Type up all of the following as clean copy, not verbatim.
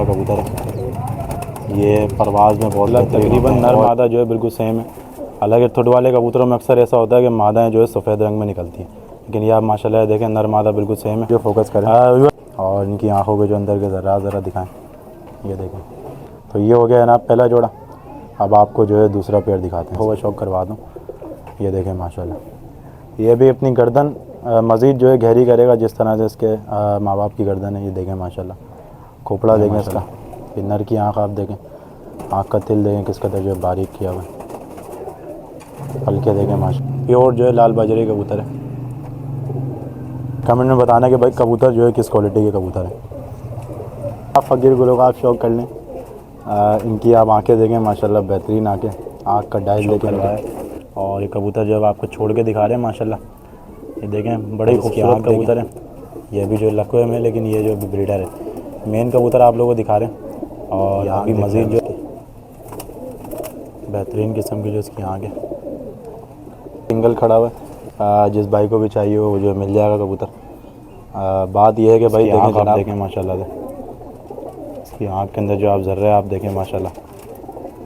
का कबूतर है। ये परवाज़ में बहुत तकरीबन नर मादा जो है बिल्कुल सेम है। हालांकि थुट वाले कबूतरों में अक्सर ऐसा होता है कि मादाएँ जो है सफ़ेद रंग में निकलती हैं, लेकिन ये आप माशाल्लाह देखें नर मादा बिल्कुल सेम है। जो फोकस करें और इनकी आँखों के जो अंदर के ज़रा दिखाएँ, ये देखें। तो ये हो गया है ना पहला जोड़ा। अब आपको जो है दूसरा पेयर दिखाते हैं, होगा शौक करवा दूँ। ये देखें माशाल्लाह, ये भी अपनी गर्दन मज़ीद जो है गहरी करेगा जिस तरह से इसके माँ बाप की गर्दन है। ये देखें माशाल्लाह, खोपड़ा देखें इसका, ये नर की आँख आप देखें, आँख का तिल देखें किस कदर जो है बारीक किया हुआ है। हल्के देखें माशाल्लाह, प्योर जो है लाल बाजरे कबूतर है। कमेंट में बताना कि भाई कबूतर जो है किस क्वालिटी के कबूतर है। आप फ़कीर गुलों का आप शौक कर लें। इनकी आप आंखें देखें माशाल्लाह, बेहतरीन आंखें, आँख का डाइल देखें लगाए। और ये कबूतर जब आपको छोड़ के दिखा रहे हैं माशाल्लाह, ये देखें बड़े खूबसूरत कबूतर हैं। ये भी जो लकवे में, लेकिन ये जो ब्रीडर है, मेन कबूतर आप लोगों को दिखा रहे हैं। और अभी मज़ीद जो बेहतरीन किस्म की जो इसकी आँख है, सिंगल खड़ा हुआ है। जिस भाई को भी चाहिए वो जो मिल जाएगा कबूतर। बात यह है कि भाई देखें जनाब, देखें माशाल्लाह से इसकी आँख के अंदर जो आप ज़र्रे आप देखें माशाल्लाह,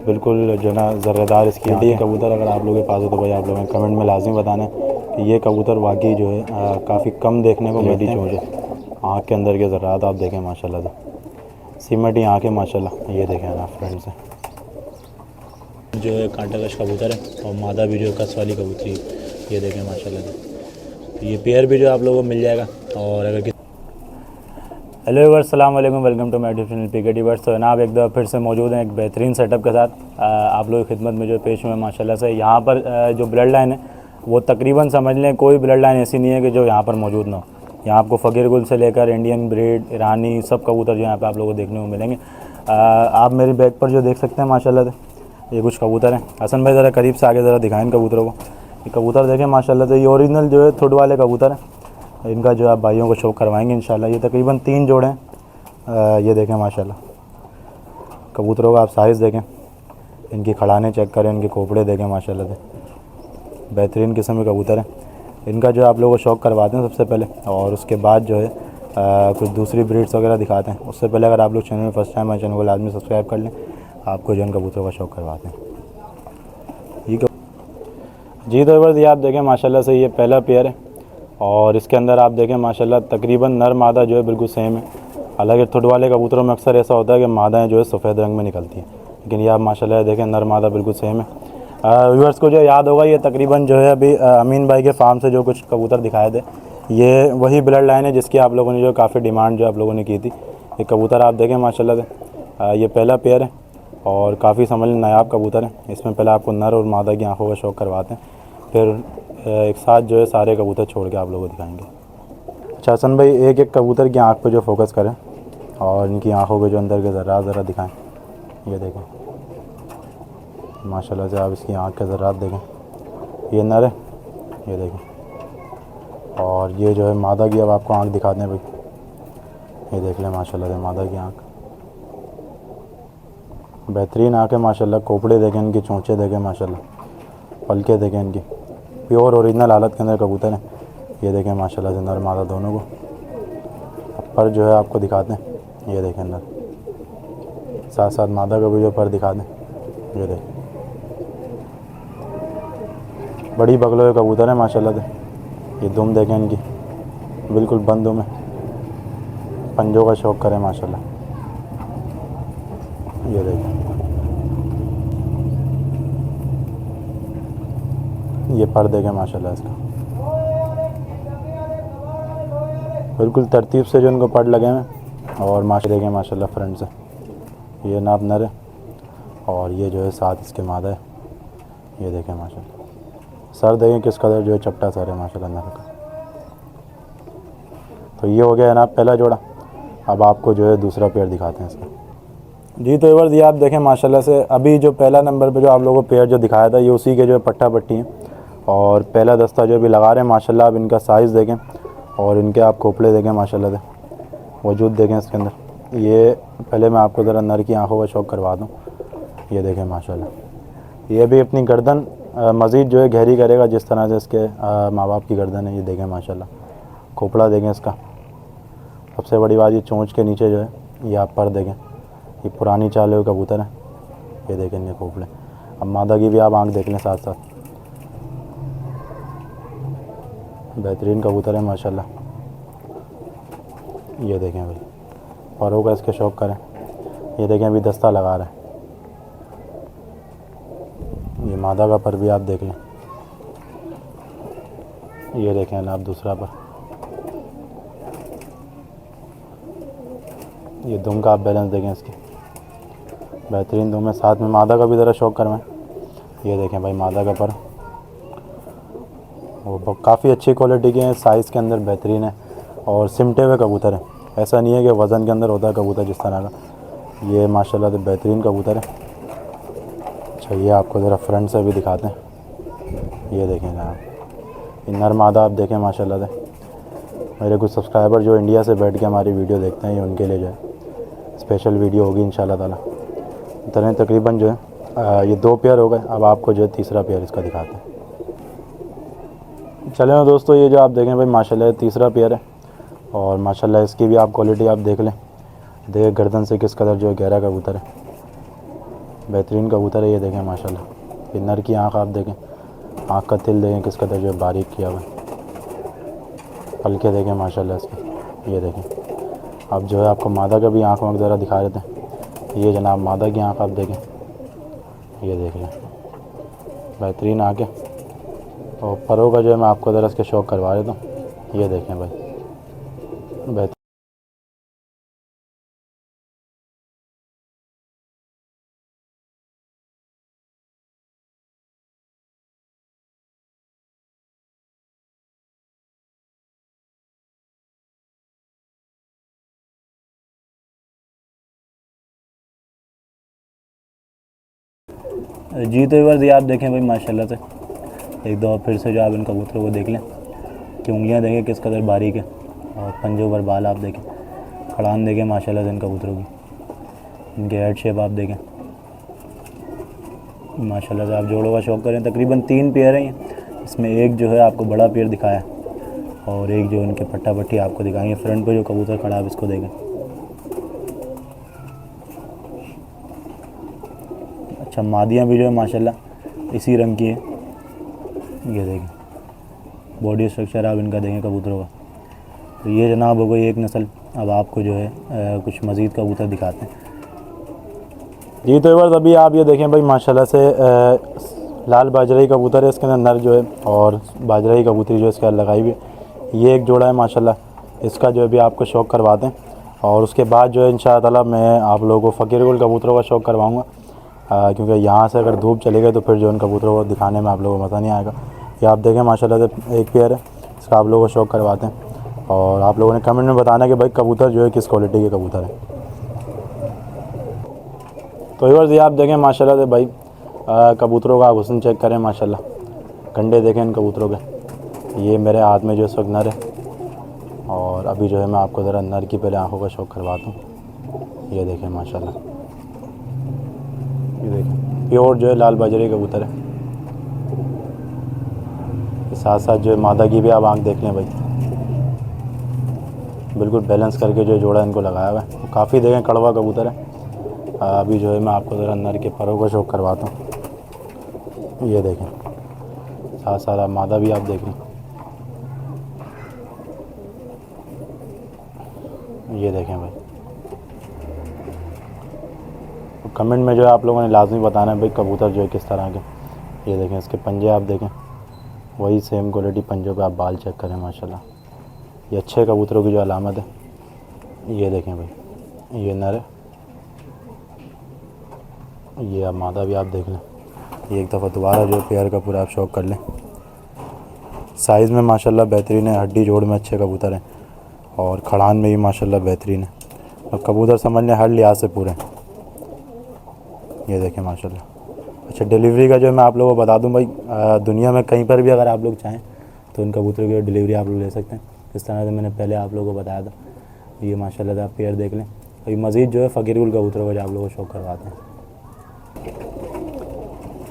बिल्कुल जो ना ज़र्रेदार इसकी आँख है। कबूतर अगर आप लोगों के पास हो तो भाई आप लोगों ने कमेंट में लाजमी बताना कि ये कबूतर वाकई जो है काफ़ी कम देखने को मिलती हैं। आँख के अंदर के ज़र्रात आप देखें माशाल्लाह से, सीमेंटी आँखें माशाल्लाह। ये देखें ना फ्रेंड्स से जो है कांटा कश कबूतर है, और मादा भी जो कस वाली कबूतरी, ये देखें माशाल्लाह से। ये पेयर भी जो आप लोगों को मिल जाएगा। और अगर हेलो व्यूअर्स, अस्सलाम वालेकुम, welcome to my YouTube channel PK verse. तो जनाब एक दफ़ा फिर से मौजूद हैं एक बेहतरीन सेटअप के साथ आप लोगों की खिदमत में जो पेश हुए माशाल्लाह से। यहाँ पर जो ब्लड लाइन है वो तकरीबन समझ लें कोई ब्लड लाइन ऐसी नहीं है कि जो यहाँ पर मौजूद ना हो। यहाँ आपको फ़कीर गुल से लेकर इंडियन ब्रीड, ईरानी, सब कबूतर जो यहाँ पर आप लोगों को देखने को मिलेंगे। आप मेरी बैग पर जो देख सकते हैं माशाल्लाह से, ये कुछ कबूतर हैं। हसन भाई ज़रा करीब से आगे ज़रा दिखाएँ इन कबूतरों को। ये कबूतर देखें माशाल्लाह से, ये ओरिजिनल जो है थुड वाले कबूतर हैं। इनका जो आप भाइयों को शौक करवाएंगे इंशाल्लाह। ये तकरीबन 3 जोड़े हैं। ये देखें माशाल्लाह, कबूतरों का आप साइज़ देखें, इनकी खड़ाने चेक करें, इनके खोपड़े देखें माशाल्लाह से, बेहतरीन किस्म के कबूतर हैं। इनका जो आप लोगों को शौक करवाते हैं सबसे पहले, और उसके बाद जो है कुछ दूसरी ब्रीड्स वगैरह दिखाते हैं। उससे पहले अगर आप लोग चैनल में फर्स्ट टाइम आए, चैनल को लाजमी सब्सक्राइब कर लें। आपको जो इन कबूतरों का शौक करवाते हैं। जी तो बस ये आप देखें माशाल्लाह से, ये पहला पेयर है। और इसके अंदर आप देखें माशाल्लाह तकरीबन नर मादा जो है बिल्कुल सेम है। हालांकि थुट वाले कबूतरों में अक्सर ऐसा होता है कि मादाएँ जो है सफ़ेद रंग में निकलती हैं, लेकिन ये आप माशाल्लाह देखें नर मादा बिल्कुल सेम है। व्यूअर्स को जो याद होगा, ये तकरीबन जो है अभी अमीन भाई के फार्म से जो कुछ कबूतर दिखाए थे, ये वही ब्लड लाइन है जिसकी आप लोगों ने जो काफ़ी डिमांड जो आप लोगों ने की थी। ये कबूतर आप देखें माशाल्लाह से, ये पहला पेयर है और काफ़ी समझ नायाब कबूतर है। इसमें पहले आपको नर और मादा की आँखों का शौक करवाते हैं, फिर एक साथ जो है सारे कबूतर छोड़ के आप लोगों को दिखाएंगे। अच्छा हसन भाई, एक एक कबूतर की आँख पे जो फोकस करें और इनकी आँखों के जो अंदर के ज़रा दिखाएं। ये देखें माशाल्लाह से, आप इसकी आँख के ज़रात देखें। ये नर है, ये देखें। और ये जो है मादा की अब आपको आँख दिखाते हैं भाई। ये देख लें माशाल्लाह से मादा की आँख, बेहतरीन आँख है माशाल्लाह। खोपड़े देखें इनकी, चोंचे देखें माशाल्लाह, पलके देखें इनकी, प्योर ओरिजिनल हालत के अंदर कबूतर हैं। ये देखें माशाल्लाह से नर मादा दोनों को। पर जो है आपको दिखाते हैं, ये देखें नर, साथ साथ मादा का भी जो पर दिखा दें। ये देखें बड़ी बगलों के कबूतर हैं माशाल्लाह से। ये दुम देखें इनकी, बिल्कुल बंद दुम है, पंजों का शौक करें माशाल्लाह। ये देखें, ये पर देखें माशाल्लाह इसका, बिल्कुल तरतीब से जो इनको पड़ लगे हैं। और माशा देखें माशाल्लाह फ्रंट से, ये नाप नर है और ये जो है साथ इसके मादा है। ये देखें माशाल्लाह, सर देखें किस कदर जो है चपटा सर है माशाल्लाह नर का। तो ये हो गया है ना पहला जोड़ा। अब आपको जो है दूसरा पेयर दिखाते हैं इसका। जी तो एवर्स, ये आप देखें माशाल्लाह से, अभी जो पहला नंबर पे जो आप लोगों को पेयर जो दिखाया था, ये उसी के जो है पट्टा पट्टी हैं। और पहला दस्ता जो भी लगा रहे हैं माशाल्लाह। अब इनका साइज़ देखें और इनके आप खोपड़े देखें माशाल्लाह से, वजूद देखें इसके अंदर। ये पहले मैं आपको ज़रा नर की आँखों का शौक करवा दूँ। ये देखें माशाल्लाह, ये भी अपनी गर्दन मज़ीद जो है गहरी करेगा जिस तरह से इसके माँ बाप की गर्दन है। ये देखें माशाल्लाह, खोपड़ा देखें इसका। सबसे बड़ी बात, ये चोंच के नीचे जो है ये आप पर देखें, ये पुरानी चाल हुए कबूतर हैं, ये देखें इनके खोपड़े। अब मादा की भी आप आँख देख लें साथ साथ, बेहतरीन कबूतर है माशाल्लाह। ये देखें भाई, परों का इसके शौक़ करें। ये देखें अभी दस्ता लगा रहा है। ये मादा का पर भी आप देख लें, ये देखें ना आप दूसरा पर, ये दुम का आप बैलेंस देखें इसकी, बेहतरीन दुम है। साथ में मादा का भी ज़रा शौक़ करवाएं। ये देखें भाई मादा का पर, वो काफ़ी अच्छी क्वालिटी के हैं, साइज़ के अंदर बेहतरीन है और सिमटे हुए कबूतर है। ऐसा नहीं है कि वज़न के अंदर होता है कबूतर जिस तरह का, ये माशाल्लाह से बेहतरीन कबूतर है। अच्छा ये आपको ज़रा फ्रंट से भी दिखाते हैं, ये देखें ना ये नर मादा आप देखें माशाल्लाह से। मेरे कुछ सब्सक्राइबर जो इंडिया से बैठ के हमारी वीडियो देखते हैं, ये उनके लिए जो है स्पेशल वीडियो होगी इंशाल्लाह ताला। इतने तकरीबन जो है ये 2 पेयर हो गए। अब आपको जो है तीसरा पेयर इसका दिखाते हैं। चले ना दोस्तों, ये जो आप देखें भाई माशाल्लाह तीसरा पेयर है और माशाल्लाह इसकी भी आप क्वालिटी आप देख लें। देखिए गर्दन से किस कदर जो है गहरा कबूतर है, बेहतरीन कबूतर है। ये देखें माशाल्लाह, ये नर की आँख आप देखें, आँख का तिल देखें किस कदर जो है बारीक किया हुआ है। पलके देखें माशाल्लाह इसकी, ये देखें। अब जो है आपको मादा का भी आँख वाँख ज़रा दिखा देते हैं। ये जनाब मादा की आँख आप देखें, ये देख लें, बेहतरीन आँख है। और परों का जो है मैं आपको ज़रा इसके शौक़ करवा देता हूँ। ये देखें भाई बेहतर। जी तो व्यूअर्स ये आप देखें भाई माशाल्लाह से, एक दो फिर से जो आप इन कबूतरों को देख लें कि उंगलियां देखें किस कदर बारीक है और पंजों पर बाल आप देखें, खड़ान देखें माशाल्लाह से इन कबूतरों की, इनके हेड शेप आप देखें माशाल्लाह से। आप जोड़ों का शौक़ करें, तकरीबन 3 पेयर हैं, इसमें एक जो है आपको बड़ा पेयर दिखाया और एक जो इनके पट्टा पट्टी आपको दिखाएंगे। फ्रंट पे जो कबूतर खड़ा है इसको देखें, अच्छा मादियाँ भी जो है माशाल्लाह इसी रंग की है। ये देखें बॉडी स्ट्रक्चर आप इनका देखें कबूतरों का। तो ये जनाब हो गई एक नस्ल। अब आपको जो है कुछ मज़ीद कबूतर दिखाते हैं। जी तो व्यूअर्स अभी आप ये देखें भाई माशाल्लाह से लाल बाजराई कबूतर है, इसके अंदर नर जो है और बाजराई कबूतरी जो इसके लगाई हुई है। ये एक जोड़ा है माशाल्लाह, इसका जो है भी आपको शौक़ करवाते हैं और उसके बाद जो है इंशाअल्लाह ताला मैं आप लोगों को फ़कीर गुल कबूतरों का शौक़ करवाऊँगा, क्योंकि यहाँ से अगर धूप चली गई तो फिर जो उन कबूतरों को दिखाने में आप लोगों को मज़ा नहीं आएगा। ये आप देखें माशाल्लाह से एक पेयर है, इसका आप लोगों को शौक़ करवाते हैं और आप लोगों ने कमेंट में बताना कि भाई कबूतर जो है किस क्वालिटी के कबूतर है। तो व्यूअर्स ये आप देखें माशाल्लाह से भाई कबूतरों का हुस्न चेक करें माशाल्लाह, कंडे देखें इन कबूतरों के। ये मेरे हाथ में जो इस वक्त नर है और अभी जो है मैं आपको ज़रा नर की पहले आँखों का शौक़ करवाता हूँ। ये देखें माशाल्लाह, ये देखें प्योर जो है लाल बाजरी कबूतर है। साथ साथ जो है मादा की भी आप आँख देख लें भाई, बिल्कुल बैलेंस करके जो जोड़ा इनको लगाया हुआ है। काफ़ी देखें कड़वा कबूतर है। अभी जो है मैं आपको ज़रा नर के परों का शौक़ करवाता हूँ। ये देखें साथ साथ आप मादा भी आप देख लें, ये देखें भाई। तो कमेंट में जो है आप लोगों ने लाजमी बताना है भाई कबूतर जो है किस तरह के। ये देखें इसके पंजे आप देखें, वही सेम क्वालिटी पंजों पे आप बाल चेक करें माशाल्लाह। ये अच्छे कबूतरों की जो अलामत है। ये देखें भाई, ये नर है, ये अब मादा भी आप देख लें। ये एक दफ़ा दोबारा जो पेयर का पूरा आप शौक़ कर लें। साइज़ में माशाल्लाह बेहतरीन है, हड्डी जोड़ में अच्छे कबूतर हैं और खड़ान में भी माशाल्लाह बेहतरीन है। अब कबूतर समझ लें हर लिहाज से पूरे। ये देखें माशाल्लाह। अच्छा डिलीवरी का जो मैं आप लोगों को बता दूं भाई, दुनिया में कहीं पर भी अगर आप लोग चाहें तो इन कबूतरों की डिलीवरी आप लोग ले सकते हैं। इस तरह से मैंने पहले आप लोगों को बताया था। ये माशाल्लाह से आप पेयर देख लें। अभी मज़ीद जो है फ़कीर गुल कबूतरों का जो आप लोगों को शौक़ करवाते हैं।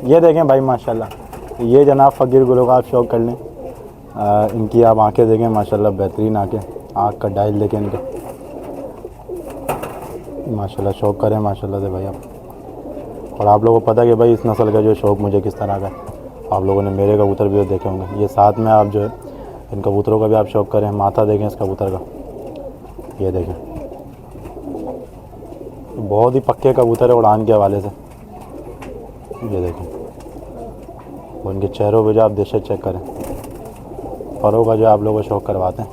ये देखें भाई माशाल्लाह, ये जनाब फ़कीर गुलों का आप शौक़ कर लें। इनकी आप आँखें देखें माशाल्लाह, बेहतरीन आँखें, आँख का डायल देखें इनके। माशाल्लाह शौक़ करें माशाल्लाह से भाई आप। और आप लोगों को पता है कि भाई इस नस्ल का जो शौक़ मुझे किस तरह का है। आप लोगों ने मेरे कबूतर भी देखे होंगे। ये साथ में आप जो है इन कबूतरों का भी आप शौक़ करें। माथा देखें इस कबूतर का, ये देखें, बहुत ही पक्के कबूतर है उड़ान के हवाले से। ये देखें, उनके चेहरों पे जो आप दहशत चेक करें। परों का जो आप लोगों को शौक़ करवाते हैं,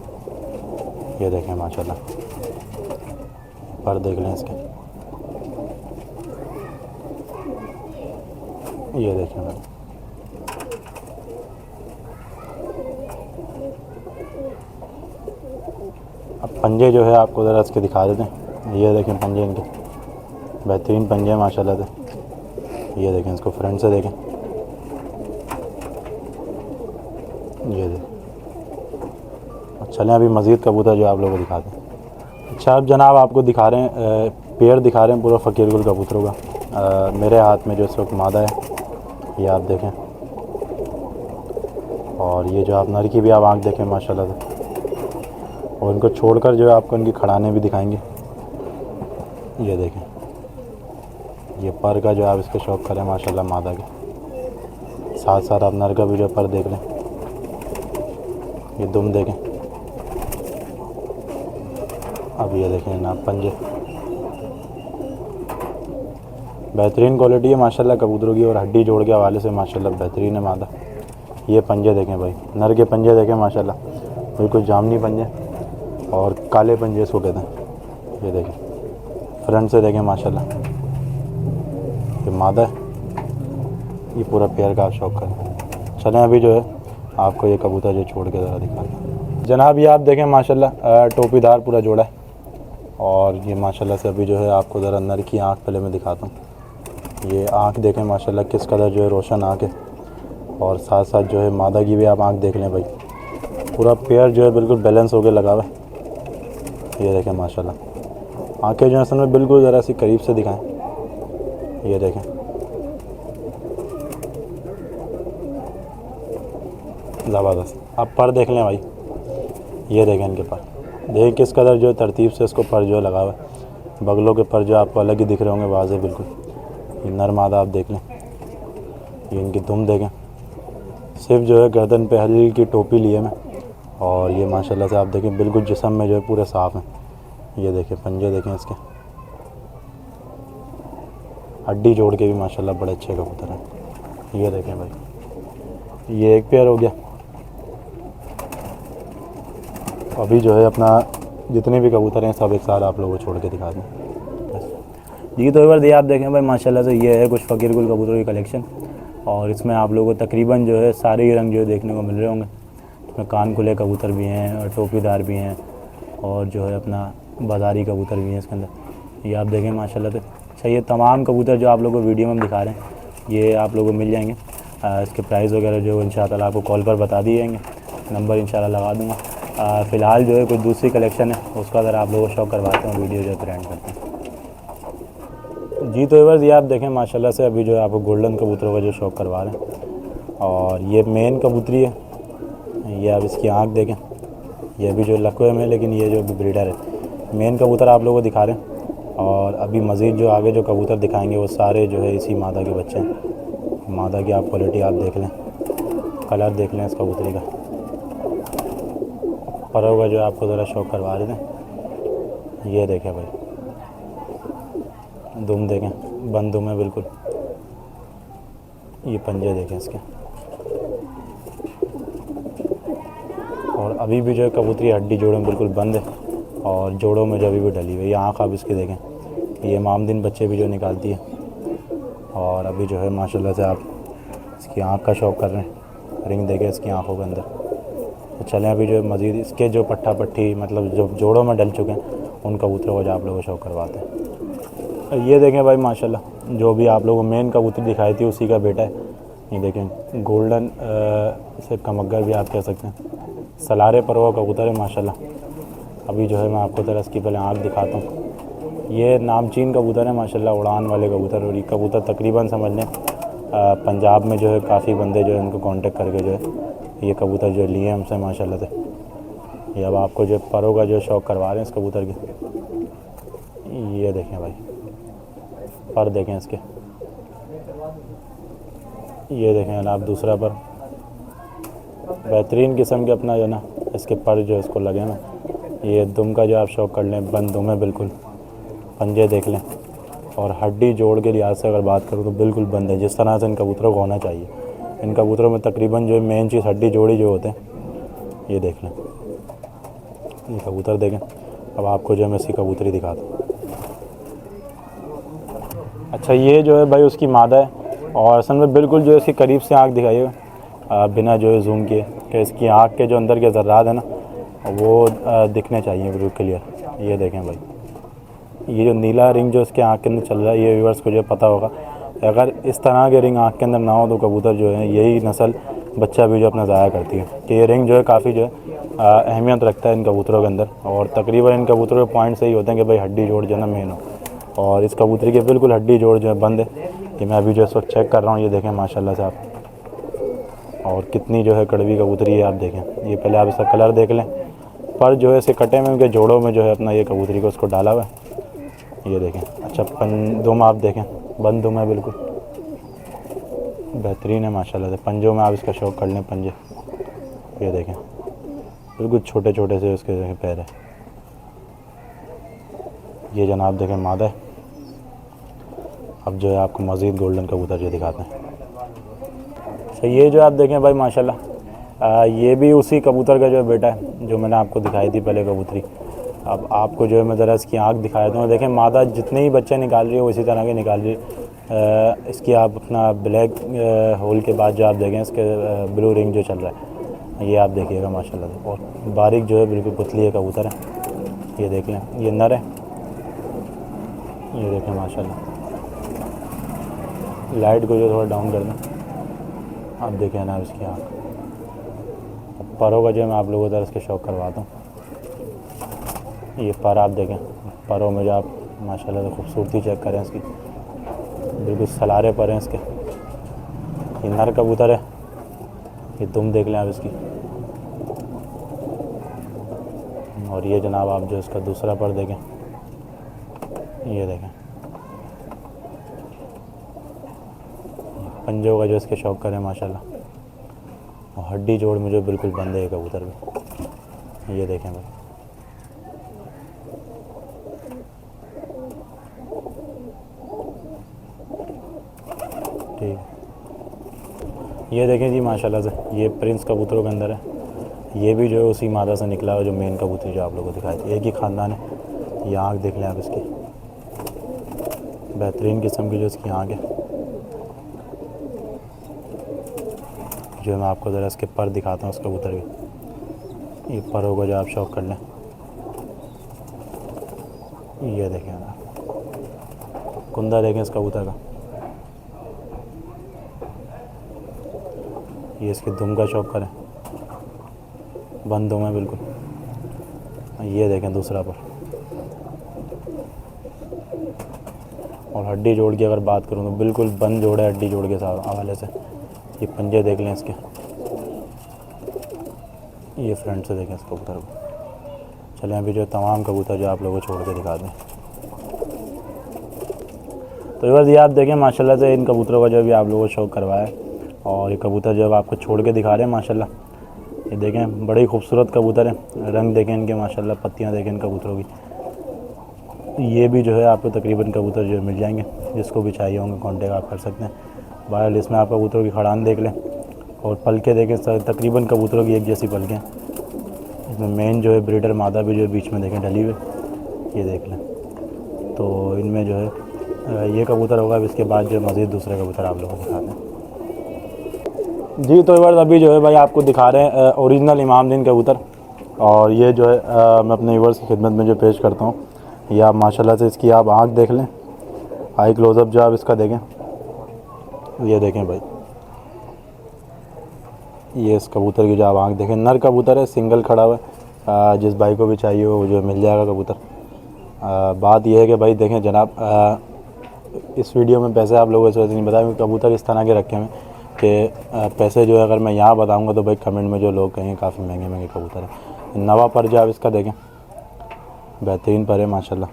ये देखें माशाल्लाह। पर देख लें इसके, ये देखें भाई। अब पंजे जो है आपको ज़रा इसके दिखा देते हैं। ये देखें पंजे इनके, बेहतरीन पंजे माशाल्लाह से। ये देखें इसको फ्रंट से देखें, ये देखें। चलें अभी मज़ीद कबूतर जो आप लोगों को दिखाते हैं। अच्छा अब जनाब आपको दिखा रहे हैं पेड़ दिखा रहे हैं पूरा फ़कीर गुल कबूतरों का। मेरे हाथ में जो इस वक्त मादा है, ये आप देखें। और ये जो आप नर की भी आप आँख देखें माशाल्लाह से। और इनको छोड़कर जो है आपको इनकी खड़ाने भी दिखाएंगे। ये देखें, ये पर का जो आप इसके शौक़ करें माशाल्लाह मादा के। साथ साथ आप नर का भी जो पर देख लें। ये दुम देखें। अब ये देखें ना पंजे, बेहतरीन क्वालिटी है माशाल्लाह कबूतरों की। और हड्डी जोड़ के हवाले से माशाल्लाह बेहतरीन है मादा। ये पंजे देखें भाई, नर के पंजे देखें माशाल्लाह, बिल्कुल जामनी पंजे और काले पंजे इसको कहते हैं। ये देखें फ्रंट से देखें माशाल्लाह, ये मादा है। ये पूरा पेयर का आप शौक़ करें। चलें अभी जो है आपको ये कबूतर जो छोड़ के ज़रा दिखा दें। जनाब ये आप देखें माशाल्लाह टोपीदार पूरा जोड़ा है। और ये माशाल्लाह से अभी जो है आपको ज़रा नर की आँख पहले मैं दिखाता हूँ। ये आँख देखें माशाल्लाह किस कदर जो है रोशन आँख है। और साथ साथ जो है मादा की भी आप आँख देख लें भाई, पूरा पेयर जो है बिल्कुल बैलेंस होकर लगा हुआ है। ये देखें माशाल्लाह, आँखें जो है असल में बिल्कुल ज़रा सी करीब से दिखाएं। ये देखें, ज़बरदस्त। अब पर देख लें भाई, ये देखें इनके पर, देखें किस कदर जो है तरतीब से इसको पर जो है लगा हुआ है। बगलों के पर जो आपको अलग ही दिख रहे होंगे वाज़े बिल्कुल। ये नर मादा आप देख लें। ये इनकी दुम देखें, सिर्फ जो है गर्दन पे हल्की की टोपी लिए मैं। और ये माशाल्लाह से आप देखें बिल्कुल जिस्म में जो है पूरे साफ़ हैं। ये देखें पंजे देखें इसके, हड्डी जोड़ के भी माशाल्लाह बड़े अच्छे कबूतर हैं। ये देखें भाई, ये एक पेयर हो गया। अभी जो है अपना जितने भी कबूतर हैं सब एक साथ आप लोगों को छोड़ के दिखा दूँ जी। तो एक बार आप देखें भाई माशाल्लाह से, ये है कुछ फ़कीर गुल कबूतरों की कलेक्शन। और इसमें आप लोगों को तकरीबन जो है सारे ही रंग जो है देखने को मिल रहे होंगे। इसमें कान खुले कबूतर भी हैं और टोपीदार भी हैं और जो है अपना बाज़ारी कबूतर भी हैं इसके अंदर। ये आप देखें माशाल्लाह से। अच्छा ये तमाम कबूतर जो आप लोगों को वीडियो में हम दिखा रहे हैं, ये आप लोगों को मिल जाएंगे। इसके प्राइस वगैरह जो इंशाअल्लाह आपको कॉल पर बता दिए जाएंगे, नंबर इंशाअल्लाह लगा दूँगा। फ़िलहाल जो है कोई दूसरी कलेक्शन है उसका अगर आप लोगों को शौक़ करवाते हैं वीडियो जो है एंड करते हैं जी। तो एवर्स ये आप देखें माशाल्लाह से, अभी जो है आपको गोल्डन कबूतरों का जो शौक़ करवा रहे हैं। और ये मेन कबूतरी है। ये आप इसकी आँख देखें, ये अभी जो लकवे में, लेकिन ये जो ब्रीडर है। मेन कबूतर आप लोगों को दिखा रहे हैं। और अभी मज़ीद जो आगे जो कबूतर दिखाएंगे वो सारे जो है इसी मादा के बच्चे हैं। मादा की आप क्वालिटी आप देख लें, कलर देख लें इस कबूतरी का। परों का जो आपको ज़रा शौक़ करवा रहे थे, ये देखें भाई, दुम देखें, बंद दुम है बिल्कुल। ये पंजे देखें इसके। और अभी भी जो है कबूतरी हड्डी जोड़ों में बिल्कुल बंद है और जोड़ों में जो अभी भी डली हुई है। ये आँख आप इसकी देखें, ये मामदिन बच्चे भी जो निकालती है। और अभी जो है माशाल्लाह से आप इसकी आँख का शौक़ कर रहे हैं, रिंग देखें इसकी आँखों के अंदर। तो चलें अभी जो है मज़ीद इसके जो पट्टा पट्टी मतलब जो जोड़ों में डल चुके हैं उन कबूतरों को जो आप लोगों को शौक़ करवाते हैं। ये देखें भाई माशाल्लाह, जो भी आप लोगों को मेन कबूतर दिखाई थी उसी का बेटा है। ये देखें गोल्डन से कमगर भी आप कह सकते हैं, सलारे पर वो कबूतर है माशाल्लाह। अभी जो है मैं आपको तरह इसकी पहले आँख दिखाता हूँ। ये नामचीन कबूतर है माशाल्लाह, उड़ान वाले कबूतर। और ये कबूतर तकरीबन समझ लें पंजाब में जो है काफ़ी बंदे जो है इनको कांटेक्ट करके जो है ये कबूतर जो लिए हैं हमसे माशाल्लाह से। ये अब आपको जो परों का जो शौक़ करवा रहे हैं इस कबूतर की। ये देखें भाई, पर देखें इसके, ये देखें जनाब दूसरा पर, बेहतरीन किस्म के अपना जो ना इसके पर जो इसको लगे ना, ये दुम का जो आप शौक कर लें, बंद दुम है बिल्कुल, पंजे देख लें, और हड्डी जोड़ के लिहाज से अगर बात करूँ तो बिल्कुल बंद है, जिस तरह से इन कबूतरों को होना चाहिए। इन कबूतरों में तकरीबन जो मेन चीज़ हड्डी जोड़ी जो होते हैं, ये देख लें, ये कबूतर देखें। अब आपको जो है मैं इसकी कबूतरी दिखाता हूँ। अच्छा, ये जो है भाई उसकी मादा है, और असल में बिल्कुल जो है इसकी करीब से आँख दिखाइए, बिना जो है जूम किए, कि इसकी आँख के जो अंदर के ज़र्रात है ना वो दिखने चाहिए बिल्कुल क्लियर। ये देखें भाई, ये जो नीला रिंग जो इसके आँख के अंदर चल रहा है, ये व्यूअर्स को जो पता होगा, अगर इस तरह के रिंग आँख के अंदर ना हो तो कबूतर जो है यही नस्ल बच्चा भी जो अपना ज़ाया करती है। कि ये रिंग जो है काफ़ी जो है अहमियत रखता है इन कबूतरों के अंदर, और तकरीबन इन कबूतरों के पॉइंट सही होते हैं कि भाई हड्डी जोड़ जो है ना मेन हो, और इस कबूतरी के बिल्कुल हड्डी जोड़ जो है बंद है। कि मैं अभी जो है चेक कर रहा हूँ, ये देखें माशाल्लाह से आप, और कितनी जो है कड़वी कबूतरी है आप देखें। ये पहले आप इसका कलर देख लें, पर जो है इसे कटे में उनके जोड़ों में जो है अपना ये कबूतरी को उसको डाला हुआ है, ये देखें। अच्छा, दुम आप देखें, बंद दुम है बिल्कुल, बेहतरीन है माशाल्लाह से। पंजों में आप इसका शौक कर लें, पंजे ये देखें बिल्कुल छोटे छोटे से उसके देखें पैर है। ये जनाब देखें मादा है। अब जो है आपको मज़ीद गोल्डन कबूतर जो दिखाते हैं। अच्छा, ये जो आप देखें भाई माशाल्लाह, ये भी उसी कबूतर का जो है बेटा है जो मैंने आपको दिखाई थी पहले कबूतरी। अब आपको जो है मैं ज़रा इसकी आँख दिखाया दूँ। देखें मादा जितने ही बच्चे निकाल रही है वो इसी तरह के निकाल रही है। इसकी आप अपना ब्लैक होल के बाद जो आप देखें इसके ब्लू रिंग जो चल रहा है, ये आप देखिएगा माशाल्लाह से, और बारीक जो है बिल्कुल पुतली है कबूतर है। ये देख लें, ये नर है, ये देखें माशाल्लाह। लाइट को जो थोड़ा डाउन कर दें, आप देखें ना इसकी आँख। परों का जो मैं आप लोगों को इसके शौक करवाता हूँ। ये पर आप देखें, परों में जो आप माशाल्लाह से खूबसूरती चेक करें इसकी, बिल्कुल सलारे पर हैं इसके। ये नर कबूतर है, ये दुम देख लें आप इसकी। और ये जनाब आप जो इसका दूसरा पर देखें, ये देखें पंजों का जो इसके शौक करें माशाल्लाह, और हड्डी जोड़ में जो बिल्कुल बंद है कबूतर भी। ये देखें भाई, ठीक। ये देखें जी माशाल्लाह से, ये प्रिंस कबूतरों के अंदर है। ये भी जो है उसी मादा से निकला है जो मेन कबूतरी जो आप लोगों को दिखाई थी, एक ही ख़ानदान है। ये आँख देख लें आप इसकी, बेहतरीन किस्म की जो इसकी आँख है। जो मैं आपको ज़रा इसके पर दिखाता हूँ उस कबूतर के, ये परों को जो आप शौक कर लें। ये देखें आप, कुंदा देखें इस कबूतर का, ये इसके दुम का शौक करें, बंद दुम है बिल्कुल। ये देखें दूसरा पर, और हड्डी जोड़ की अगर बात करूँ तो बिल्कुल बंद जोड़ है हड्डी जोड़ के साथ हवाले से। ये पंजे देख लें इसके, ये फ्रंट से देखें इस कबूतर को। चलें अभी जो तमाम कबूतर जो आप लोगों को छोड़ के दिखा दें। तो बस ये आप देखें माशाल्लाह से इन कबूतरों का जो भी आप लोगों को शौक करवाया है, और ये कबूतर जो आपको छोड़ के दिखा रहे हैं माशाल्लाह। ये देखें बड़े खूबसूरत कबूतर हैं, रंग देखें इनके माशाल्लाह, पत्तियाँ देखें इन कबूतरों की। ये भी जो है आपको तकरीबन कबूतर जो मिल जाएंगे, जिसको भी चाहिए होंगे कॉन्टेक्ट आप कर सकते हैं। बहरहाल इसमें आप कबूतरों की खड़ान देख लें, और पलके देखें, तकरीबन कबूतरों की एक जैसी पलकें। इसमें मेन जो है ब्रीडर मादा भी जो है बीच में देखें डली हुई, ये देख लें। तो इनमें जो है ये कबूतर होगा, इसके बाद जो मज़ीद दूसरे कबूतर आप लोगों को दिखाते हैं। जी तो वर्ड अभी जो है भाई आपको दिखा रहे हैं ओरिजिनल इमामदीन कबूतर, और ये जो है मैं अपने व्यूअर्स की खिदमत में जो पेश करता हूँ। ये आप माशाल्लाह से इसकी आप आँख देख लें, आई क्लोज़अप जो आप इसका देखें, ये देखें भाई, ये इस कबूतर की जो आप आँख देखें। नर कबूतर है, सिंगल खड़ा हुआ है, जिस भाई को भी चाहिए हो जो मिल जाएगा कबूतर। बात यह है कि भाई देखें जनाब, इस वीडियो में पैसे आप लोगों से नहीं बताया, कबूतर इस तरह के रखे हुए कि पैसे जो है अगर मैं यहाँ बताऊँगा तो भाई कमेंट में जो लोग कहेंगे काफ़ी महंगे महंगे कबूतर है। नवा पर जो आप इसका देखें, बेहतरीन पर है माशाल्लाह।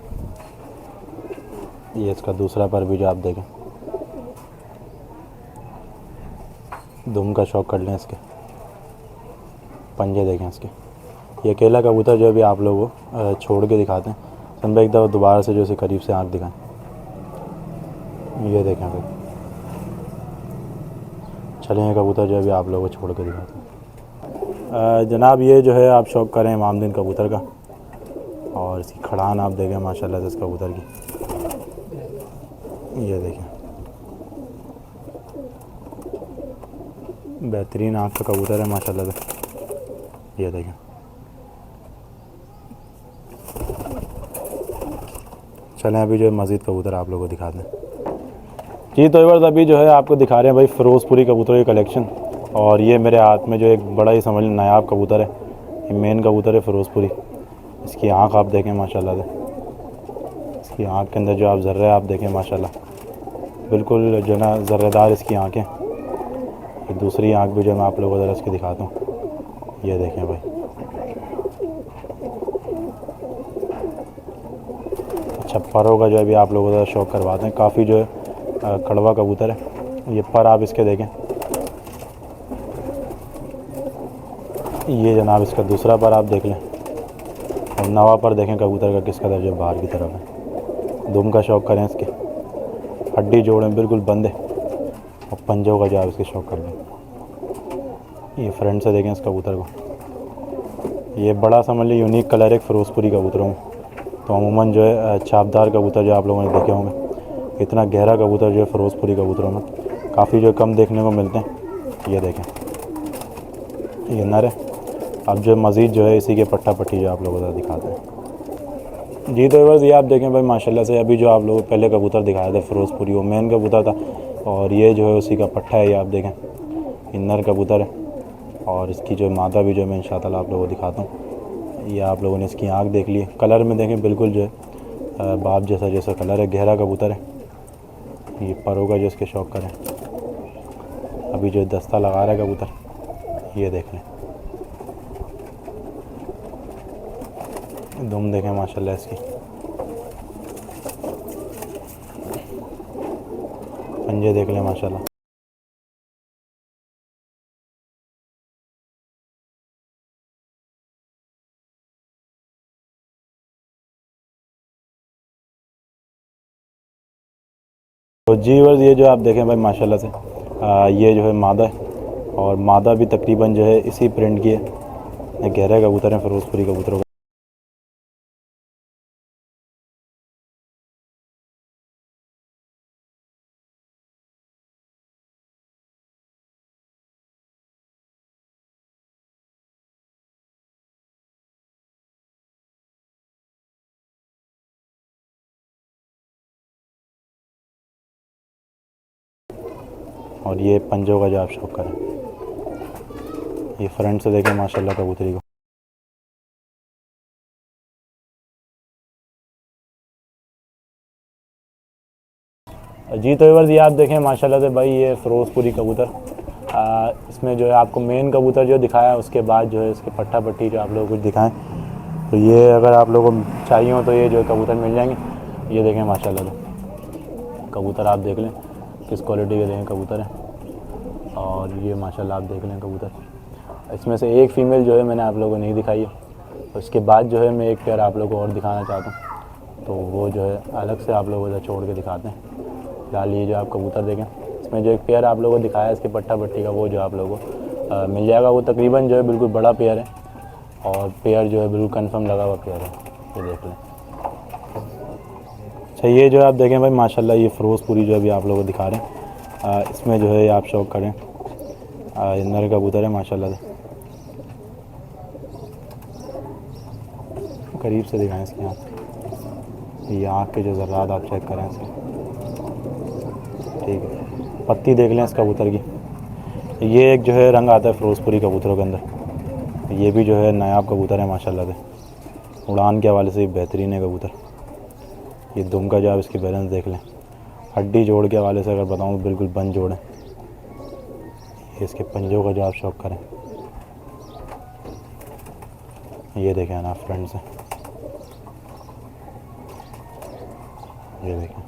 ये इसका दूसरा पर भी जो आप देखें, दुम का शौक कर लें इसके। पंजे देखें इसके। ये अकेला कबूतर जो भी आप लोगों को छोड़ के दिखाते हैं। सन भाई एक दफ़ा दोबारा से जो इसे करीब से आँख दिखाएं। ये देखें भाई, चलें कबूतर जो भी आप लोगों को छोड़ के दिखाते हैं। जनाब ये जो है आप शौक करें इमामदीन कबूतर का, और इसकी खड़ान आप देखें माशाल्लाह से इस कबूतर की। ये देखें, बेहतरीन आँख का कबूतर है माशाल्लाह से। ये देखें, चलें अभी जो है मज़ीद कबूतर आप लोगों को दिखा दें। जी तो व्यूअर्स अभी जो है आपको दिखा रहे हैं भाई फ़िरोज़पुरी कबूतरों की कलेक्शन। और ये मेरे हाथ में जो एक बड़ा ही समझ नायाब कबूतर है, ये मेन कबूतर है फ़िरोज़पुरी। इसकी आँख आप देखें माशाल्लाह से, इसकी आँख के अंदर जो आप ज़र्रे आप देखें माशाल्लाह, बिल्कुल जो ना ज़र्रेदार इसकी आँखें। ये दूसरी आँख भी जो मैं आप लोगों को ज़रा इसकी दिखाता हूँ। ये देखें भाई, छप्परों का जो है भी आप लोगों का शौक़ करवाते हैं। काफ़ी जो है कड़वा कबूतर है। ये पर आप इसके देखें, ये जनाब इसका दूसरा पर आप देख लें। और नवा पर देखें कबूतर का किस कदर जो बाहर की तरफ है। दुम का शौक़ करें इसके, हड्डी जोड़ें बिल्कुल बंद है, और पंजों का जो आप इसके शौक़ कर लें। ये फ्रंट से देखें इस कबूतर को। ये बड़ा समझ लीजिए यूनिक कलर है फ़िरोज़पुरी कबूतरों में। तो अमूमन जो है छापदार कबूतर जो आप लोगों ने देखे होंगे, इतना गहरा कबूतर जो है फ़िरोज़पुरी कबूतरों में काफ़ी जो कम देखने को मिलते हैं। ये देखें, ये नर है। अब जो मज़ीद जो है इसी के पट्टा पट्टी जो आप लोगों को दिखाते हैं। जी तो व्यूअर्स ये आप देखें भाई माशाल्लाह से, अभी जो आप लोगों को पहले कबूतर दिखाया था फ़िरोज़पुरी, वो मेन कबूतर था, और ये जो है उसी का पट्टा है। ये आप देखें, ये नर कबूतर है। और इसकी जो मादा भी जो मैं इंशाअल्लाह आप लोगों को दिखाता हूँ। ये आप लोगों ने इसकी आँख देख ली, कलर में देखें बिल्कुल जो है बाप जैसा कलर है, गहरा कबूतर है। ये परों का जो इसके शौक़ करें। अभी जो दस्ता लगा रहा है कबूतर, ये देख लें, दुम देखें माशाल्लाह इसकी, पंजे देख लें माशाल्लाह। तो जी व्यूअर्स ये जो आप देखें भाई माशाल्लाह से, ये जो है मादा है, और मादा भी तकरीबन जो है इसी प्रिंट की है। गहरे कबूतर हैं फ़िरोज़पुरी कबूतरों का। और ये पंजों का जो आप शौक़ करें। ये फ्रंट से देखें माशाल्लाह कबूतरी को। जी तो व्यूअर्स ये आप देखें माशाल्लाह से भाई, ये फ़िरोज़पुरी कबूतर। इसमें जो है आपको मेन कबूतर जो दिखाया, उसके बाद जो है इसके पट्टा पट्टी जो आप लोगों को कुछ दिखाएं। तो ये अगर आप लोगों को चाहिए हो तो ये जो है कबूतर मिल जाएंगे। ये देखें माशाल्लाह से कबूतर आप देख लें किस क्वालिटी के देखें कबूतर हैं। और ये माशाल्लाह आप देख लें कबूतर, इसमें से एक फ़ीमेल जो है मैंने आप लोगों को नहीं दिखाई है। उसके बाद जो है मैं एक पेयर आप लोगों को और दिखाना चाहता हूँ, तो वो जो है अलग से आप लोगों को छोड़ के दिखाते हैं। फिलहाल ये जो आप कबूतर देखें, इसमें जो एक पेयर आप लोगों को दिखाया है इसके पट्टा पट्टी का, वो जो आप लोगों को मिल जाएगा। वो तकरीबन जो है बिल्कुल बड़ा पेयर है, और पेयर जो है बिल्कुल कंफर्म लगा हुआ पेयर है। ये देख लें। अच्छा ये जो आप देखें भाई माशाल्लाह, ये फ़िरोज़पुरी जो अभी आप लोगों को दिखा रहे हैं, इसमें जो है आप शौक़ करें। ये नर कबूतर है माशाल्लाह से। करीब से दिखाएं इसकी आँख, ये आँख के जो ज़र्रात आप चेक करें इसके, ठीक है। पत्ती देख लें इस कबूतर की। ये एक जो है रंग आता है फ़िरोज़पुरी कबूतरों के अंदर। ये भी जो है नायाब कबूतर है माशाल्लाह से, उड़ान के हवाले से बेहतरीन है कबूतर। ये दुम का जो आप इसकी बैलेंस देख लें, हड्डी जोड़ के हवाले से अगर बताऊँ तो बिल्कुल बंद जोड़ है। इसके पंजों का जो आप शौक़ करें। ये देखें ना फ्रंट से, ये देखें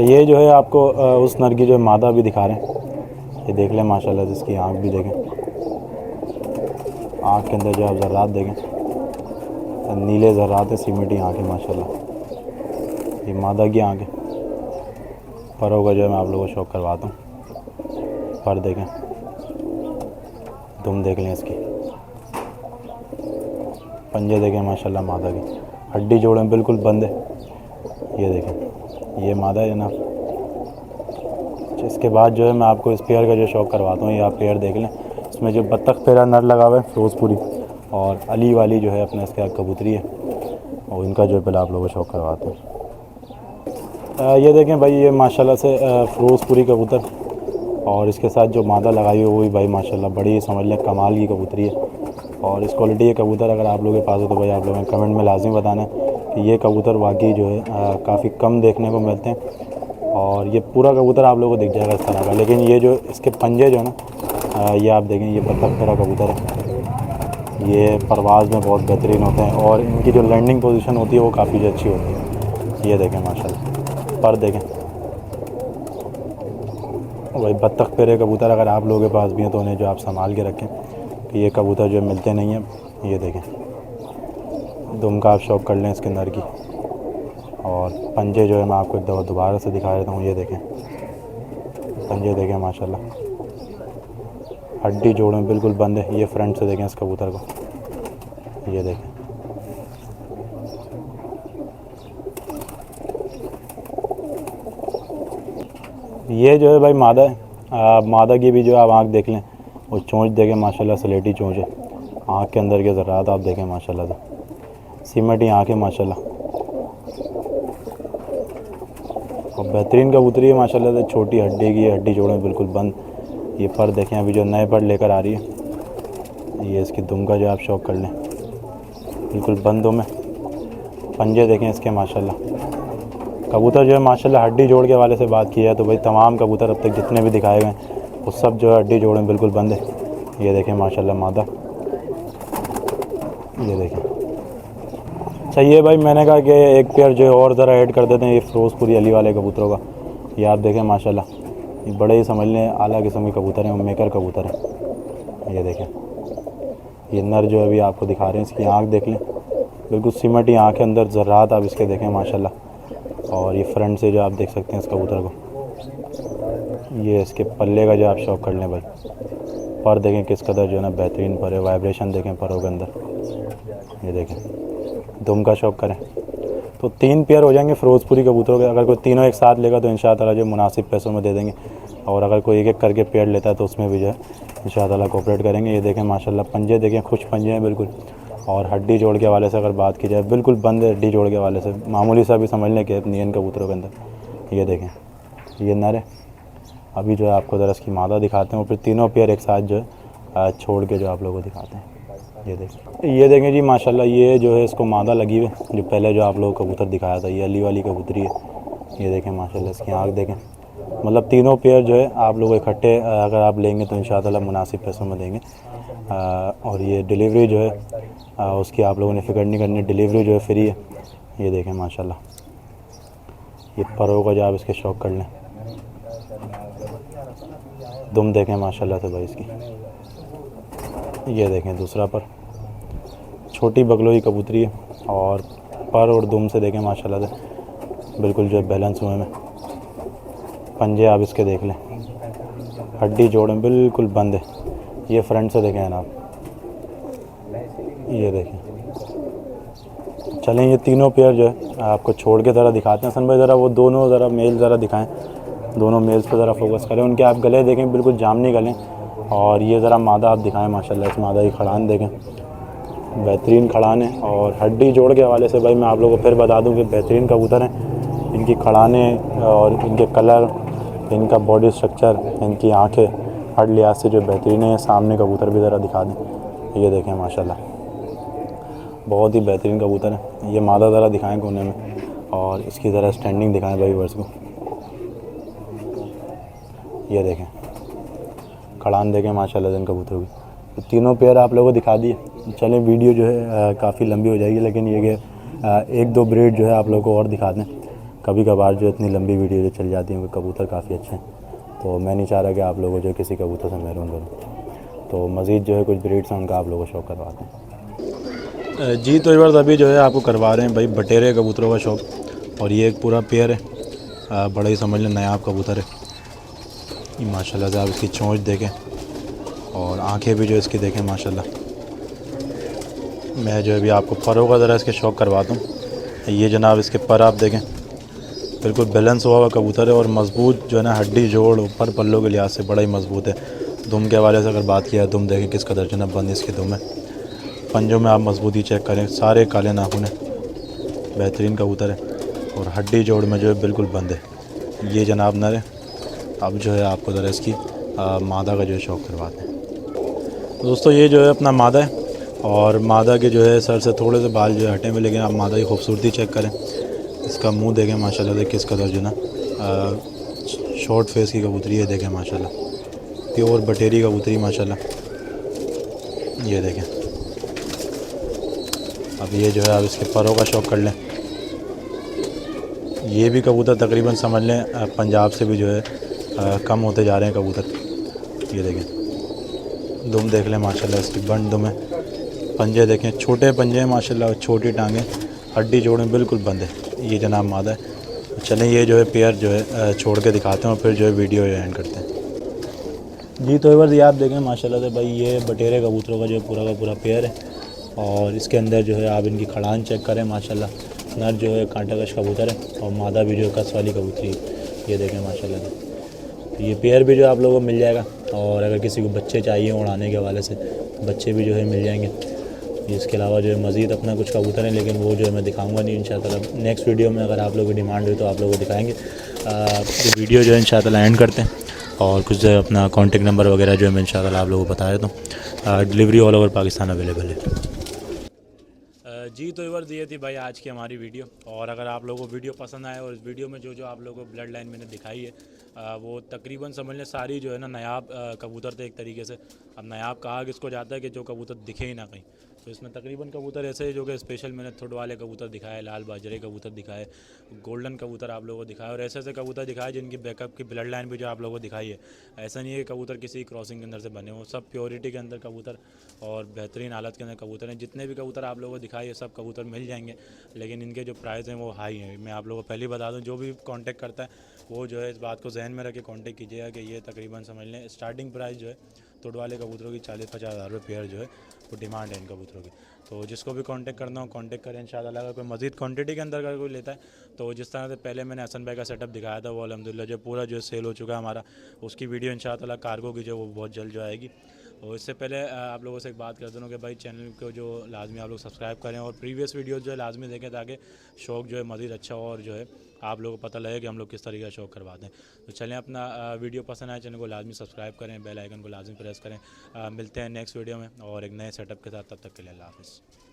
तो ये जो है आपको उस नर की जो है मादा भी दिखा रहे हैं। ये देख लें माशाल्लाह से, इसकी आँख भी देखें, आँख के अंदर जो आप ज़र्रात देखें, नीले ज़र्रात है, सीमेंटी आँख है माशाल्लाह। ये मादा की आँख है। परों का जो है मैं आप लोगों को शौक करवाता हूँ। पर देखें, दुम देख लें इसकी, पंजे देखें माशाल्लाह मादा की, हड्डी जोड़ें बिल्कुल बंद है। ये देखें, ये मादा है ना। इसके बाद जो है मैं आपको इस पेयर का जो शौक करवाता हूँ। ये आप पेयर देख लें, इसमें जो बत्तख पेरा नर लगा हुआ है फिरोजपुरी, और अली वाली जो है अपना इसका कबूतरी है, और इनका जो है पहले आप लोगों को शौक करवाते हैं। ये देखें भाई, ये माशाल्लाह से फिरोजपुरी कबूतर, और इसके साथ जो मादा लगाई है वो भी भाई माशाल्लाह बड़ी समझ लें कमाल की कबूतरी है। और इस क्वालिटी के कबूतर अगर आप लोगों के पास हो तो भाई आप लोगों ने कमेंट में लाजमी बताना है कि ये कबूतर वाकई जो है काफ़ी कम देखने को मिलते हैं। और ये पूरा कबूतर आप लोगों को दिख जाएगा इस तरह का, लेकिन ये जो इसके पंजे जो है ना, ये आप देखें, ये बत्तख तरह कबूतर है। ये परवाज़ में बहुत बेहतरीन होते हैं, और इनकी जो लैंडिंग पोजीशन होती है वो काफ़ी अच्छी होती है। ये देखें माशाल्लाह, पर देखें वही बत्तख पेरे कबूतर अगर आप लोगों के पास भी हैं तो उन्हें जो आप संभाल के रखें, कि ये कबूतर जो मिलते नहीं हैं। ये देखें, दुम का आप शौक कर लें इसके अंदर की, और पंजे जो है मैं आपको एक दफ़ा दोबारा से दिखा देता हूँ। ये देखें, पंजे देखें माशाल्लाह, हड्डी जोड़ें बिल्कुल बंद है। ये फ्रंट से देखें इस कबूतर को, ये देखें, ये जो है भाई मादा है। मादा की भी जो आप आँख देख लें, वो चोंच देखें माशाल्लाह, सलेटी चोंच है। आँख के अंदर के ज़रात आप देखें माशाल्लाह से, सीमेंटी आँख है माशाल्लाह, और बेहतरीन कबूतरी है माशाल्लाह से। छोटी हड्डी की, हड्डी जोड़ें बिल्कुल बंद। ये पर देखें, अभी जो नए पर लेकर आ रही है। ये इसकी दुम का जो आप शौक कर लें, बिल्कुल बंद दुम है। पंजे देखें इसके माशाल्लाह। कबूतर जो है माशाल्लाह हड्डी जोड़ के वाले से बात की है तो भाई तमाम कबूतर अब तक जितने भी दिखाए गए वो सब जो है हड्डी जोड़ें बिल्कुल बंद है। ये देखें माशाल्लाह मादा, ये देखें। चाहिए भाई, मैंने कहा कि एक पेयर जो है और ज़रा ऐड कर देते हैं ये फिरोजपुरी अली वाले कबूतरों का। ये आप देखें माशाल्लाह, ये बड़े ही समझ लें आला किस्म के कबूतर हैं, मेकर कबूतर हैं। ये देखें, ये नर जो है अभी आपको दिखा रहे हैं, इसकी आँख देख लें, बिल्कुल सिमटी आँख के अंदर ज़र्रात आप इसके देखें माशाल्लाह। और ये फ्रंट से जो आप देख सकते हैं इस कबूतर को, ये इसके पल्ले का जो आप शौक कर लें भाई। पर देखें किस कदर जो है ना बेहतरीन पर है, वाइब्रेशन देखें परों के अंदर। ये देखें, दुम का शौक करें तो 3 पेयर हो जाएंगे फिरोजपुरी कबूतरों के। अगर कोई तीनों एक साथ लेगा तो इंशाअल्लाह जो मुनासिब पैसों में दे देंगे, और अगर कोई एक एक करके पेयर लेता है तो उसमें भी जो है इंशाअल्लाह कोऑपरेट करेंगे। ये देखें माशाल्लाह, पंजे देखें, खुश पंजे हैं बिल्कुल, और हड्डी जोड़ के वाले से अगर बात की जाए बिल्कुल बंद है। हड्डी जोड़ के वाले से मामूली सा भी समझ लें कि नियन कबूतरों के अंदर। ये देखें, ये नर है। अभी जो है आपको ज़रा इसकी मादा दिखाते हैं, और फिर तीनों पेयर एक साथ जो है छोड़ के जो आप लोगों को दिखाते हैं। ये देखें जी माशाल्लाह, ये जो है इसको मादा लगी हुई है। जो पहले जो आप लोगों को कबूतर दिखाया था ये अली वाली कबूतरी है। ये देखें माशाल्लाह, इसकी आँख देखें, मतलब तीनों पेयर जो है आप लोग इकट्ठे अगर आप लेंगे तो इंशाअल्लाह मुनासिब पैसों में देंगे। और ये डिलीवरी जो है उसकी आप लोगों ने फ़िक्र नहीं करनी, डिलीवरी जो है फ्री है। ये देखें माशाल्लाह, ये परों का जो आप इसके शौक कर लें। दुम देखें माशाल्लाह से भाई इसकी। ये देखें दूसरा पर, छोटी बगलोई कबूतरी है, और पर और दुम से देखें माशाल्लाह से बिल्कुल जो है बैलेंस हुए में। पंजे आप इसके देख लें, हड्डी जोड़ें बिल्कुल बंद है। ये फ्रंट से देखें आप, ये देखें। चलें ये तीनों पेयर जो है आपको छोड़ के ज़रा दिखाते हैं। सन भाई ज़रा वो दोनों ज़रा मेल ज़रा दिखाएं, दोनों मेल्स पे ज़रा फोकस करें। उनके आप गले देखें बिल्कुल जामनी गले, और ये ज़रा मादा आप दिखाएं माशाल्लाह। इस मादा की खड़ान देखें, बेहतरीन खड़ान है। और हड्डी जोड़ के हवाले से भाई मैं आप लोगों को फिर बता दूं कि बेहतरीन कबूतर हैं। इनकी खड़ाने और इनके कलर, इनका बॉडी स्ट्रक्चर, इनकी आँखें हर लिहाज से जो बेहतरीन है। सामने कबूतर भी ज़रा दिखा दें, ये देखें माशाल्लाह, बहुत ही बेहतरीन कबूतर है। ये मादा ज़रा दिखाएं कोने में, और इसकी ज़रा स्टैंडिंग दिखाएं भाई वर्स को। ये देखें खड़ान देखें माशाल्लाह इन कबूतरों की। तो तीनों पेयर आप लोगों को दिखा दिए। चलें वीडियो जो है काफ़ी लंबी हो जाएगी, लेकिन ये कि 1-2 ब्रीड जो है आप लोगों को और दिखा दें। कभी कभार जो इतनी लंबी वीडियो जो चल जाती है वो कबूतर काफ़ी अच्छे हैं, तो मैं नहीं चाह रहा कि आप लोगों को जो किसी कबूतर से महरूम करूँ। तो मज़ीद जो है कुछ ब्रीड्स हैं उनका आप लोगों को शौक़ करवाते हैं। जी तो इस अभी जो है आपको करवा रहे हैं भाई बटेरे कबूतरों का शौक़, और ये एक पूरा पेयर है, बड़ा ही समझ लें नायाब कबूतर है। माशाल्लाह से आप इसकी चोंच देखें और आंखें भी जो इसकी देखें माशाल्लाह। मैं जो है अभी आपको परों का ज़रा इसके शौक़ करवाता हूँ। ये जनाब इसके पर आप देखें, बिल्कुल बैलेंस हुआ कबूतर है और मज़बूत जो है ना, हड्डी जोड़ ऊपर पल्लों के लिहाज से बड़ा ही मज़बूत है। दुम के हवाले से अगर बात किया दुम देखें किस कदर जो है ना बंद इसकी दुम है। पंजों में आप मजबूती चेक करें, सारे काले नाखून है, बेहतरीन कबूतर है और हड्डी जोड़ में जो है बिल्कुल बंद है। ये जनाब नर है। अब जो है आपको ज़रा इसकी मादा का जो है शौक़ करवाते हैं। तो दोस्तों ये जो है अपना मादा है, और मादा के जो है सर से थोड़े से बाल जो है हटे हुए, लेकिन आप मादा की खूबसूरती चेक करें, इसका मुंह देखें माशाल्लाह से किस कदर जो ना शॉर्ट फेस की कबूतरी है। देखें माशाल्लाह प्योर बटेरी कबूतरी माशाल्लाह। ये देखें। अब ये जो है आप इसके परों का शौक़ कर लें। ये भी कबूतर तकरीबन समझ लें पंजाब से भी जो है कम होते जा रहे हैं कबूतर। ये देखें दुम देख लें माशाल्लाह, इसकी बंद दुम है। पंजे देखें, छोटे पंजे हैं माशाल्लाह, छोटी टांगें, हड्डी जोड़ में बिल्कुल बंद है। ये जनाब मादा है। चलें ये जो है पेयर जो है छोड़ के दिखाते हैं और फिर जो है वीडियो एंड करते हैं। जी तो ये आप देखें माशाल्लाह से भाई ये बटेरे कबूतरों का जो पूरा का पूरा पेयर है, और इसके अंदर जो है आप इनकी खड़ान चेक करें माशाल्लाह। नर जो है कांटाकश कबूतर है और मादा भी जो है कस वाली कबूतरी है। ये देखें माशाल्लाह से ये पेयर भी जो आप लोगों को मिल जाएगा, और अगर किसी को बच्चे चाहिए उड़ाने के हवाले से बच्चे भी जो है मिल जाएंगे। इसके अलावा जो है मज़ीद अपना कुछ कबूतर हैं, लेकिन वो जो है मैं दिखाऊंगा नहीं इंशाअल्लाह। नेक्स्ट वीडियो में अगर आप लोगों की डिमांड हुई तो आप लोगों को दिखाएंगे। तो वीडियो जो है इंशाअल्लाह एंड करते हैं, और कुछ जो है अपना कॉन्टेक्ट नंबर वगैरह जो है मैं इंशाअल्लाह आप लोगों को बता देता हूँ। Delivery all over Pakistan available है। जी तो इवर ये थी भाई आज की हमारी वीडियो, और अगर आप लोगों को वीडियो पसंद आए और इस वीडियो में जो जो आप लोगों को ब्लड लाइन मैंने दिखाई है वो तकरीबन समझ लें सारी जो है ना नायाब कबूतर थे एक तरीके से। अब नायाब कहा किसको जाता है कि जो कबूतर दिखे ही ना कहीं, तो इसमें तकरीबन कबूतर ऐसे ही जो कि स्पेशल मैंने थुड वाले कबूतर दिखाए, लाल बाजरे कबूतर दिखाए, गोल्डन कबूतर आप लोगों को दिखाए, और ऐसे ऐसे कबूतर दिखाए जिनकी बैकअप की ब्लड लाइन भी जो आप लोगों को दिखाई है। ऐसा नहीं है कि कबूतर किसी क्रॉसिंग के अंदर से बने हो, सब प्योरिटी के अंदर कबूतर और बेहतरीन हालत के अंदर कबूतर हैं। जितने भी कबूतर आप लोगों को दिखाई है सब कबूतर मिल जाएंगे, लेकिन इनके जो प्राइस हैं वो हाई हैं। मैं आप लोगों को पहले ही बता दूं, जो भी कांटेक्ट करता है वो जो है इस बात को जहन में रख के कांटेक्ट कीजिएगा कि ये तकरीबन समझ लें स्टार्टिंग प्राइस जो है तुड वाले कबूतरों की 40-50 हज़ार रुपये पेयर जो है वो डिमांड है इन कबूतरों की। तो जिसको भी कांटेक्ट करना हो कांटेक्ट करें इंशाल्लाह। अगर कोई मज़ीद क्वांटिटी के अंदर अगर कोई लेता है तो जिस तरह से पहले मैंने हसन भाई का सेटअप दिखाया था वो अल्हम्दुलिल्लाह जो पूरा जो सेल हो चुका है हमारा, उसकी वीडियो इंशाल्लाह कार्गो की जो वो बहुत जल्द जो आएगी। और इससे पहले आप लोगों से एक बात कर दूँ कि भाई चैनल को जो लाजमी आप लोग सब्सक्राइब करें और प्रीवियस वीडियोस जो है लाजमी देखें, ताकि शौक़ जो है मज़ीद अच्छा हो और जो है आप लोगों को पता लगे कि हम लोग किस तरीके का शौक़ करवाते हैं। तो चलें अपना वीडियो पसंद आए चैनल को लाजमी सब्सक्राइब करें, बेल आइकन को लाजमी प्रेस करें। मिलते हैं नेक्स्ट वीडियो में और एक नए सेटअप के साथ, तब तक के लिए अल्लाह हाफ़िज़।